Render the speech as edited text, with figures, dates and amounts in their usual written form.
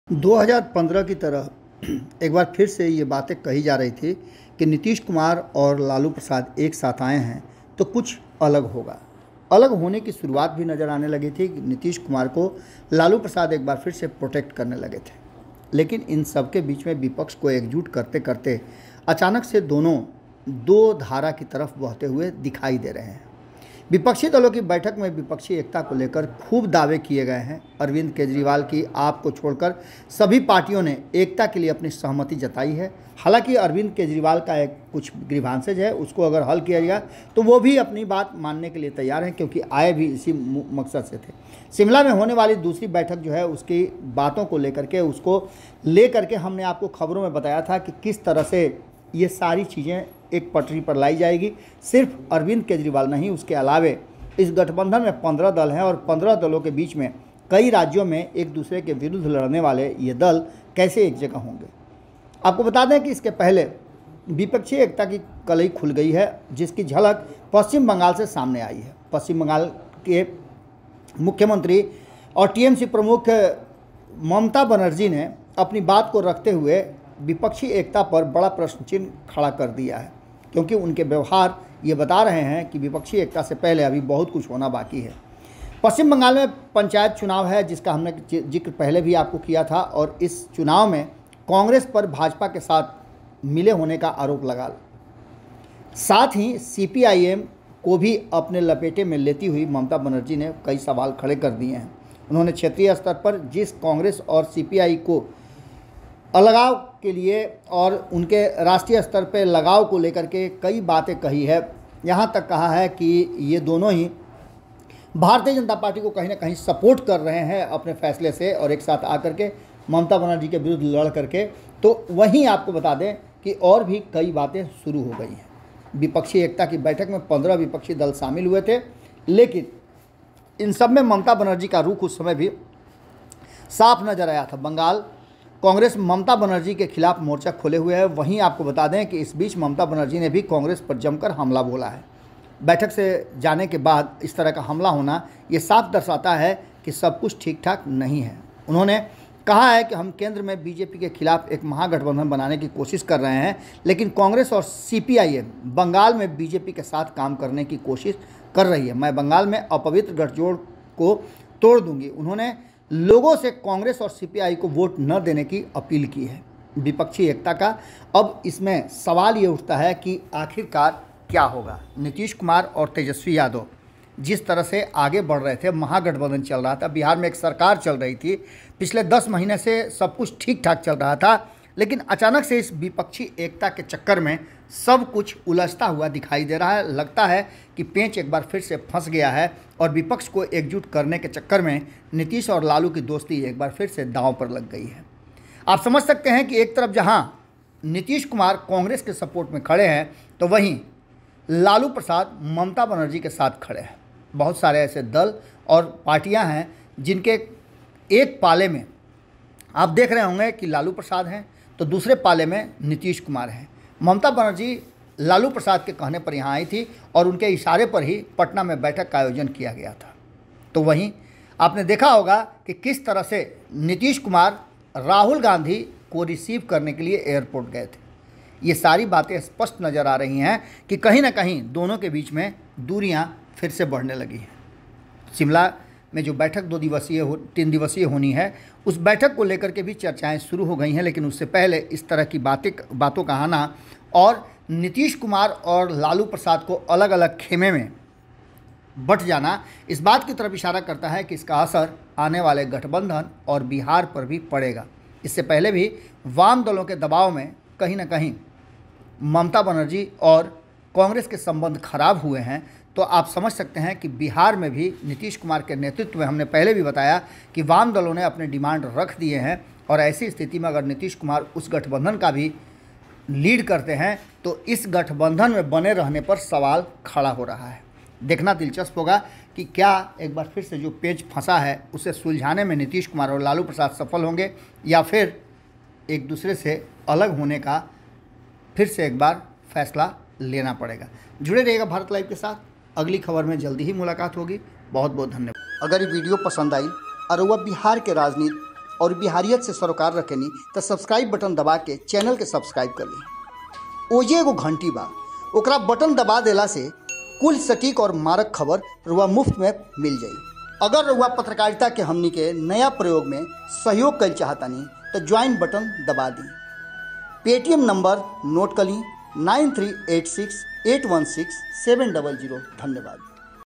2015 की तरह एक बार फिर से ये बातें कही जा रही थी कि नीतीश कुमार और लालू प्रसाद एक साथ आए हैं तो कुछ अलग होगा। अलग होने की शुरुआत भी नज़र आने लगी थी कि नीतीश कुमार को लालू प्रसाद एक बार फिर से प्रोटेक्ट करने लगे थे। लेकिन इन सब के बीच में विपक्ष को एकजुट करते करते अचानक से दोनों दो धारा की तरफ बहते हुए दिखाई दे रहे हैं। विपक्षी दलों की बैठक में विपक्षी एकता को लेकर खूब दावे किए गए हैं। अरविंद केजरीवाल की आप को छोड़कर सभी पार्टियों ने एकता के लिए अपनी सहमति जताई है। हालांकि अरविंद केजरीवाल का एक कुछ ग्रीवांसेज है, उसको अगर हल किया जाए तो वो भी अपनी बात मानने के लिए तैयार हैं, क्योंकि आए भी इसी मकसद से थे। शिमला में होने वाली दूसरी बैठक जो है उसकी बातों को लेकर के उसको लेकर के हमने आपको खबरों में बताया था कि किस तरह से ये सारी चीज़ें एक पटरी पर लाई जाएगी। सिर्फ अरविंद केजरीवाल नहीं, उसके अलावे इस गठबंधन में 15 दल हैं और 15 दलों के बीच में कई राज्यों में एक दूसरे के विरुद्ध लड़ने वाले ये दल कैसे एक जगह होंगे। आपको बता दें कि इसके पहले विपक्षी एकता की कलई खुल गई है, जिसकी झलक पश्चिम बंगाल से सामने आई है। पश्चिम बंगाल के मुख्यमंत्री और टीएमसी प्रमुख ममता बनर्जी ने अपनी बात को रखते हुए विपक्षी एकता पर बड़ा प्रश्न चिन्ह खड़ा कर दिया है, क्योंकि उनके व्यवहार ये बता रहे हैं कि विपक्षी एकता से पहले अभी बहुत कुछ होना बाकी है। पश्चिम बंगाल में पंचायत चुनाव है, जिसका हमने जिक्र पहले भी आपको किया था, और इस चुनाव में कांग्रेस पर भाजपा के साथ मिले होने का आरोप लगा। साथ ही सीपीआईएम को भी अपने लपेटे में लेती हुई ममता बनर्जी ने कई सवाल खड़े कर दिए हैं। उन्होंने क्षेत्रीय स्तर पर जिस कांग्रेस और सीपीआई को अलगाव के लिए और उनके राष्ट्रीय स्तर पर लगाव को लेकर के कई बातें कही है। यहाँ तक कहा है कि ये दोनों ही भारतीय जनता पार्टी को कहीं ना कहीं सपोर्ट कर रहे हैं अपने फैसले से, और एक साथ आकर के ममता बनर्जी के विरुद्ध लड़ करके। तो वहीं आपको बता दें कि और भी कई बातें शुरू हो गई हैं। विपक्षी एकता की बैठक में 15 विपक्षी दल शामिल हुए थे, लेकिन इन सब में ममता बनर्जी का रुख उस समय भी साफ नजर आया था। बंगाल कांग्रेस ममता बनर्जी के खिलाफ मोर्चा खोले हुए है। वहीं आपको बता दें कि इस बीच ममता बनर्जी ने भी कांग्रेस पर जमकर हमला बोला है। बैठक से जाने के बाद इस तरह का हमला होना ये साफ दर्शाता है कि सब कुछ ठीक ठाक नहीं है। उन्होंने कहा है कि हम केंद्र में बीजेपी के खिलाफ एक महागठबंधन बनाने की कोशिश कर रहे हैं, लेकिन कांग्रेस और सीपीआईएम बंगाल में बीजेपी के साथ काम करने की कोशिश कर रही है। मैं बंगाल में अपवित्र गठजोड़ को तोड़ दूंगी। उन्होंने लोगों से कांग्रेस और सीपीआई को वोट न देने की अपील की है। विपक्षी एकता का अब इसमें सवाल ये उठता है कि आखिरकार क्या होगा। नीतीश कुमार और तेजस्वी यादव जिस तरह से आगे बढ़ रहे थे, महागठबंधन चल रहा था, बिहार में एक सरकार चल रही थी, पिछले 10 महीने से सब कुछ ठीक ठाक चल रहा था, लेकिन अचानक से इस विपक्षी एकता के चक्कर में सब कुछ उलझता हुआ दिखाई दे रहा है। लगता है कि पेंच एक बार फिर से फंस गया है और विपक्ष को एकजुट करने के चक्कर में नीतीश और लालू की दोस्ती एक बार फिर से दांव पर लग गई है। आप समझ सकते हैं कि एक तरफ जहां नीतीश कुमार कांग्रेस के सपोर्ट में खड़े हैं, तो वहीं लालू प्रसाद ममता बनर्जी के साथ खड़े हैं। बहुत सारे ऐसे दल और पार्टियां हैं जिनके एक पाले में आप देख रहे होंगे कि लालू प्रसाद हैं, तो दूसरे पाले में नीतीश कुमार हैं। ममता बनर्जी लालू प्रसाद के कहने पर यहाँ आई थी और उनके इशारे पर ही पटना में बैठक का आयोजन किया गया था। तो वहीं आपने देखा होगा कि किस तरह से नीतीश कुमार राहुल गांधी को रिसीव करने के लिए एयरपोर्ट गए थे। ये सारी बातें स्पष्ट नज़र आ रही हैं कि कहीं ना कहीं दोनों के बीच में दूरियां फिर से बढ़ने लगी हैं। शिमला में जो बैठक 3 दिवसीय होनी है, उस बैठक को लेकर के भी चर्चाएं शुरू हो गई हैं, लेकिन उससे पहले इस तरह की बातों का आना और नीतीश कुमार और लालू प्रसाद को अलग अलग खेमे में बंट जाना इस बात की तरफ इशारा करता है कि इसका असर आने वाले गठबंधन और बिहार पर भी पड़ेगा। इससे पहले भी वाम दलों के दबाव में कहीं ना कहीं ममता बनर्जी और कांग्रेस के संबंध खराब हुए हैं। तो आप समझ सकते हैं कि बिहार में भी नीतीश कुमार के नेतृत्व में, हमने पहले भी बताया कि वाम दलों ने अपने डिमांड रख दिए हैं, और ऐसी स्थिति में अगर नीतीश कुमार उस गठबंधन का भी लीड करते हैं तो इस गठबंधन में बने रहने पर सवाल खड़ा हो रहा है। देखना दिलचस्प होगा कि क्या एक बार फिर से जो पेच फंसा है उसे सुलझाने में नीतीश कुमार और लालू प्रसाद सफल होंगे, या फिर एक दूसरे से अलग होने का फिर से एक बार फैसला लेना पड़ेगा। जुड़े रहिएगा भारत लाइव के साथ। अगली खबर में जल्दी ही मुलाकात होगी। बहुत बहुत धन्यवाद। अगर ये वीडियो पसंद आई और वह बिहार के राजनीति और बिहारियत से सरोकार रखेनी तो सब्सक्राइब बटन दबा के चैनल के सब्सक्राइब कर ली। ओजे एगो घंटी बा, ओकरा बटन दबा देला से कुल सटीक और मारक खबर रुआ मुफ्त में मिल जाई। अगर रुआ पत्रकारिता के हमनी के नया प्रयोग में सहयोग कर चाहतानी तो ज्वाइन बटन दबा दी। पेटीएम नंबर नोट कर ली 9386816700। धन्यवाद।